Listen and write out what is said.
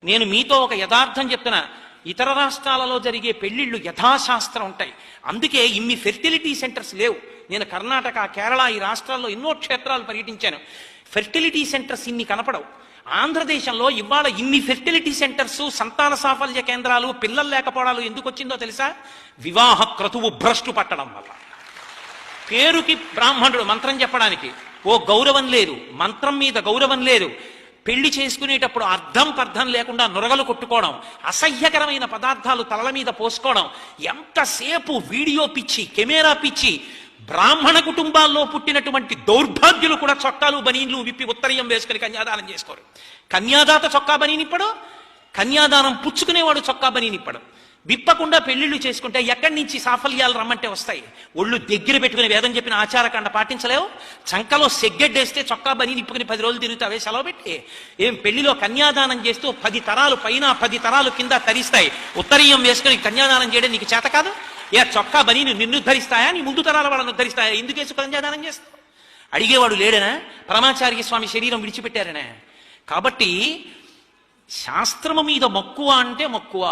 నేను మీతో ఒక యథార్థం చెప్తున్నా, ఇతర రాష్ట్రాలలో జరిగే పెళ్లిళ్ళు యథాశాస్త్రం ఉంటాయి. అందుకే ఇన్ని ఫెర్టిలిటీ సెంటర్స్ లేవు. నేను కర్ణాటక, కేరళ ఈ రాష్ట్రాల్లో ఎన్నో క్షేత్రాలు పర్యటించాను. ఫెర్టిలిటీ సెంటర్స్ ఇన్ని కనపడవు. ఆంధ్రదేశంలో ఇవాళ ఇన్ని ఫెర్టిలిటీ సెంటర్స్, సంతాన సాఫల్య కేంద్రాలు, పిల్లలు లేకపోవడాలు ఎందుకు వచ్చిందో తెలుసా? వివాహ క్రతువు భ్రష్టు పట్టడం వల్ల. పేరుకి బ్రాహ్మణుడు మంత్రం చెప్పడానికి ఓ గౌరవం లేదు, మంత్రం మీద గౌరవం లేదు. పెళ్లి చేసుకునేటప్పుడు అర్థం పర్థం లేకుండా నురగలు కొట్టుకోవడం, అసహ్యకరమైన పదార్థాలు తలల మీద పోసుకోవడం, ఎంతసేపు వీడియో పిచ్చి, కెమెరా పిచ్చి. బ్రాహ్మణ కుటుంబాల్లో పుట్టినటువంటి దౌర్భాగ్యులు కూడా చొక్కాలు బనీన్లు విప్పి ఉత్తరీయం వేసుకుని కన్యాదానం చేసుకోరు. కన్యాదాత చొక్కా బనీనిప్పడు, కన్యాదానం పుచ్చుకునేవాడు చొక్కా బనీనిప్పడు. విప్పకుండా పెళ్లిళ్ళు చేసుకుంటే ఎక్కడి నుంచి సాఫల్యాలు రమ్మంటే వస్తాయి? ఒళ్ళు దగ్గర పెట్టుకుని వేదం చెప్పిన ఆచారకాండ పాటించలేవు. చంకలో సెగ్గెడ్డేస్తే చొక్కా బని నిప్పుకుని 10 రోజులు తిరుగుతావే సెలవు పెట్టి. ఏం పెళ్లిలో కన్యాదానం చేస్తూ 10 తరాలు పైన 10 తరాలు కింద తరిస్తాయి. ఉత్తరీయం వేసుకుని కన్యాదానం చేయడం నీకు చేత కాదు? ఏ చొక్కా బని నిన్ను ధరిస్తాయా, నీ ముందు తరాల వాళ్ళను ధరిస్తాయా? ఎందుకు వేసు కన్యాదానం చేస్తావు? అడిగేవాడు లేడనా? పరమాచార్య స్వామి శరీరం విడిచిపెట్టారనే. కాబట్టి శాస్త్రము మీద మక్కువ అంటే మక్కువ.